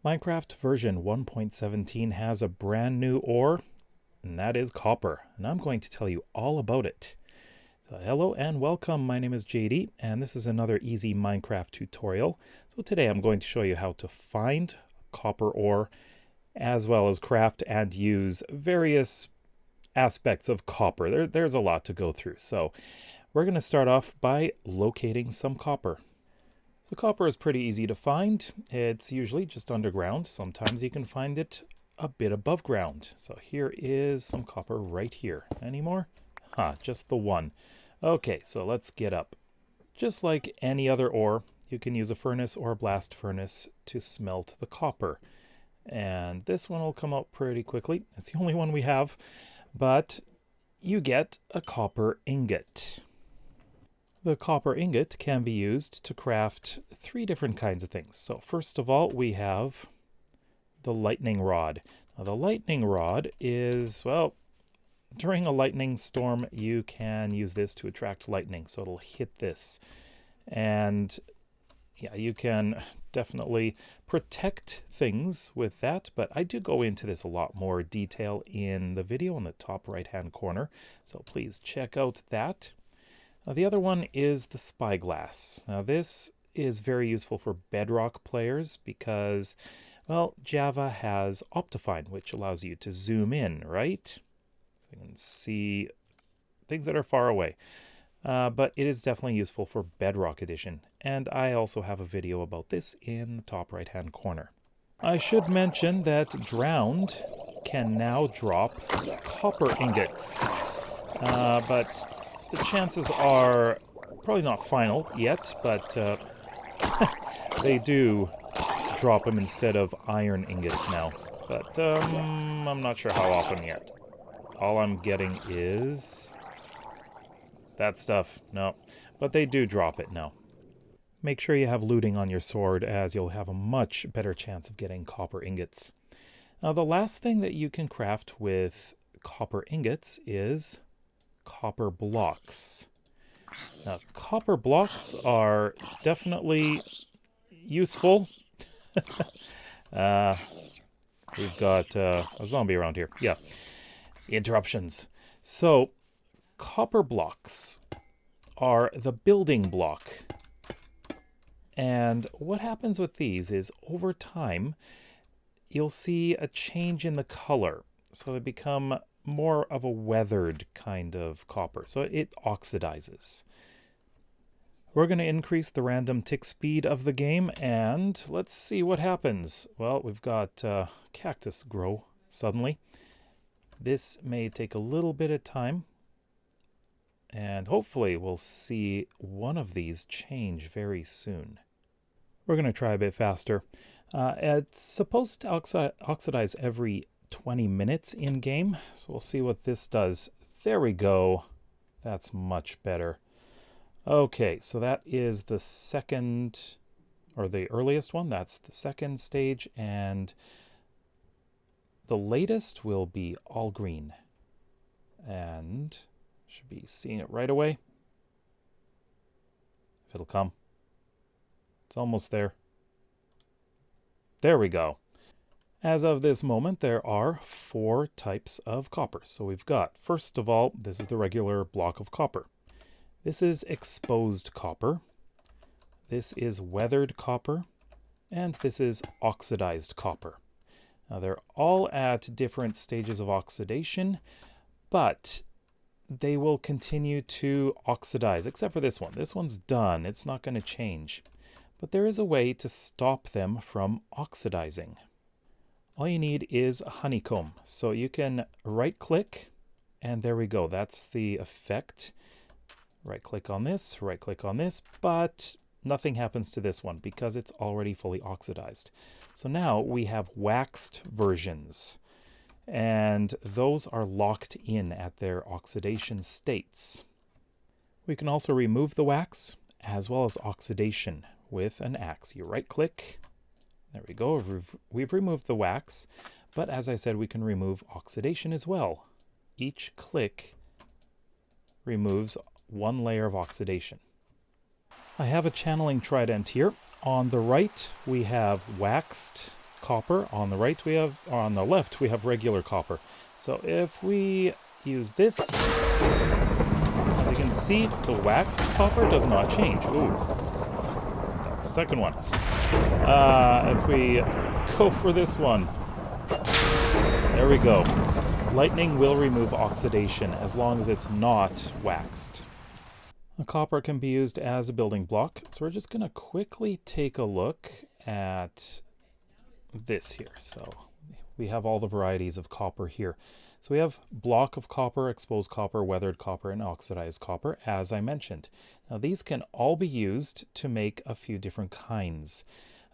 Minecraft version 1.17 has a brand new ore, and that is copper, and I'm going to tell you all about it. So hello and welcome, my name is JD, and this is another easy Minecraft tutorial. So today I'm going to show you how to find copper ore, as well as craft and use various aspects of copper. There's a lot to go through, so we're going to start off by locating some copper. So copper is pretty easy to find. It's usually just underground. Sometimes you can find it a bit above ground. So here is some copper right here. Any more? Just the one. Okay, so let's get up. Just like any other ore, you can use a furnace or a blast furnace to smelt the copper. And this one will come out pretty quickly. It's the only one we have, but you get a copper ingot. The copper ingot can be used to craft three different kinds of things. So first of all, we have the lightning rod. Now, the lightning rod is, well, during a lightning storm, you can use this to attract lightning. So it'll hit this. And yeah, you can definitely protect things with that, but I do go into this a lot more detail in the video in the top right-hand corner. So please check out that. The other one is the Spyglass. Now this is very useful for Bedrock players because, well, Java has Optifine, which allows you to zoom in, right? So you can see things that are far away. But it is definitely useful for Bedrock Edition. And I also have a video about this in the top right-hand corner. I should mention that Drowned can now drop copper ingots. But the chances are probably not final yet, but they do drop them instead of iron ingots now. But I'm not sure how often yet. All I'm getting is that stuff. No, but they do drop it now. Make sure you have looting on your sword, as you'll have a much better chance of getting copper ingots. Now, the last thing that you can craft with copper ingots is copper blocks. Now, copper blocks are definitely useful. We've got a zombie around here. Yeah, interruptions. So, copper blocks are the building block. And what happens with these is, over time, you'll see a change in the color. So they become more of a weathered kind of copper. So it oxidizes. We're going to increase the random tick speed of the game, and let's see what happens. Well, we've got cactus grow suddenly. This may take a little bit of time, and hopefully we'll see one of these change very soon. We're going to try a bit faster. It's supposed to oxidize every 20 minutes in game, so we'll see what this does. There we go. That's much better. Okay, so that is the second, or the earliest one. That's the second stage, and the latest will be all green, and should be seeing it right away. If it'll come. It's almost there. There we go. As of this moment, there are 4 types of copper. So we've got, first of all, this is the regular block of copper. This is exposed copper. This is weathered copper. And this is oxidized copper. Now they're all at different stages of oxidation, but they will continue to oxidize, except for this one. This one's done. It's not going to change. But there is a way to stop them from oxidizing. All you need is a honeycomb. So you can right-click, and there we go. That's the effect. Right-click on this, but nothing happens to this one because it's already fully oxidized. So now we have waxed versions, and those are locked in at their oxidation states. We can also remove the wax as well as oxidation with an axe. You right-click. There we go. We've removed the wax, but as I said, we can remove oxidation as well. Each click removes one layer of oxidation. I have a channeling trident here. On the right, we have waxed copper. On the right we have, or on the left we have regular copper. So if we use this, as you can see, the waxed copper does not change. Ooh, that's the second one. If we go for this one, there we go. Lightning will remove oxidation as long as it's not waxed. The copper can be used as a building block, so we're just going to quickly take a look at this here. So we have all the varieties of copper here. So we have block of copper, exposed copper, weathered copper, and oxidized copper, as I mentioned. Now these can all be used to make a few different kinds.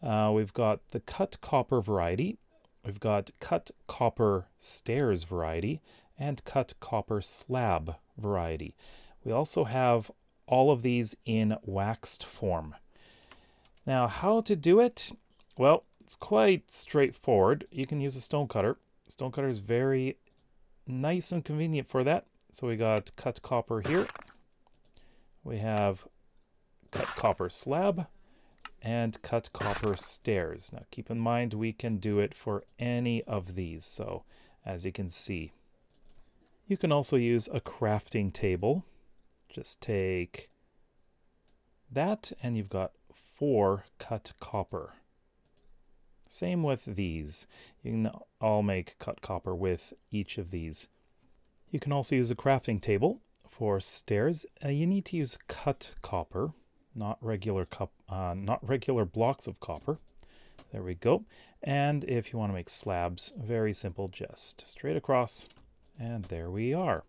We've got the cut copper variety, we've got cut copper stairs variety, and cut copper slab variety. We also have all of these in waxed form. Now, how to do it? Well, it's quite straightforward. You can use a stone cutter. Stone cutter is very nice and convenient for that. So we got cut copper here. We have cut copper slab and cut copper stairs. Now, keep in mind, we can do it for any of these. So, as you can see, you can also use a crafting table. Just take that and you've got 4 cut copper. Same with these. You can all make cut copper with each of these. You can also use a crafting table for stairs. You need to use cut copper, not regular blocks of copper. There we go. And if you want to make slabs, very simple, just straight across, and there we are.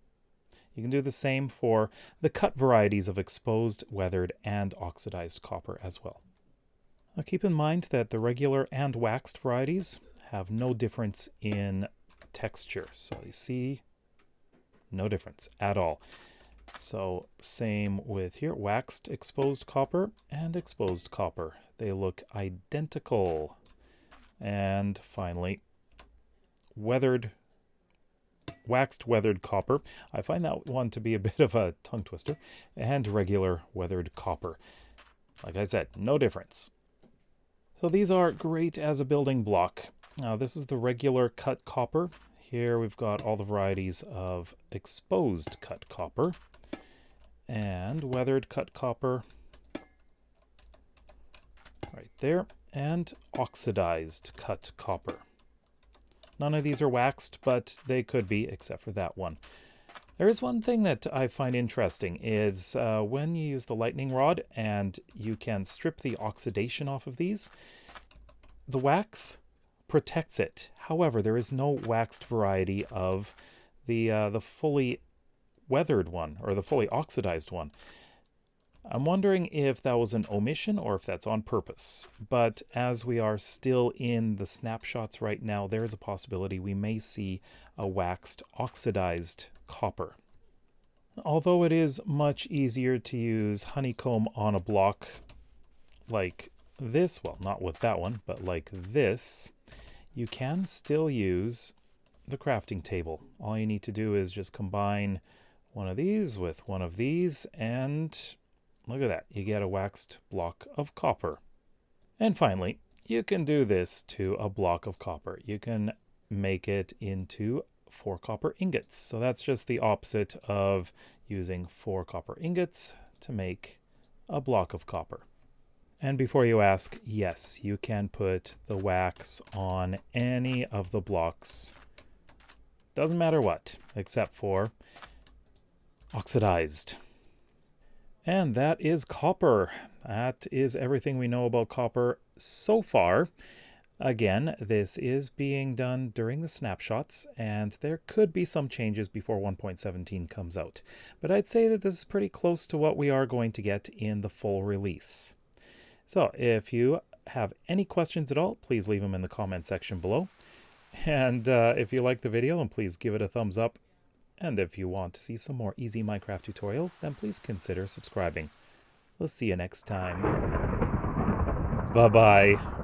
You can do the same for the cut varieties of exposed, weathered, and oxidized copper as well. Now keep in mind that the regular and waxed varieties have no difference in texture. So you see, no difference at all. So same with here, waxed exposed copper and exposed copper. They look identical. And finally, waxed weathered copper. I find that one to be a bit of a tongue twister. And regular weathered copper. Like I said, no difference. So these are great as a building block. Now this is the regular cut copper. Here we've got all the varieties of exposed cut copper and weathered cut copper right there, and oxidized cut copper. None of these are waxed, but they could be, except for that one. There is one thing that I find interesting is when you use the lightning rod and you can strip the oxidation off of these, the wax protects it. However, there is no waxed variety of the fully weathered one or the fully oxidized one. I'm wondering if that was an omission or if that's on purpose. But as we are still in the snapshots right now, there is a possibility we may see a waxed oxidized copper. Although it is much easier to use honeycomb on a block like this, well, not with that one, but like this, you can still use the crafting table. All you need to do is just combine one of these with one of these, and look at that, you get a waxed block of copper. And finally, you can do this to a block of copper. You can make it into 4 copper ingots. So that's just the opposite of using 4 copper ingots to make a block of copper. And before you ask, yes, you can put the wax on any of the blocks. Doesn't matter what, except for oxidized. And that is copper. That is everything we know about copper so far. Again, this is being done during the snapshots, and there could be some changes before 1.17 comes out. But I'd say that this is pretty close to what we are going to get in the full release. So if you have any questions at all, please leave them in the comment section below. And if you like the video, then please give it a thumbs up. And if you want to see some more easy Minecraft tutorials, then please consider subscribing. We'll see you next time. Bye-bye.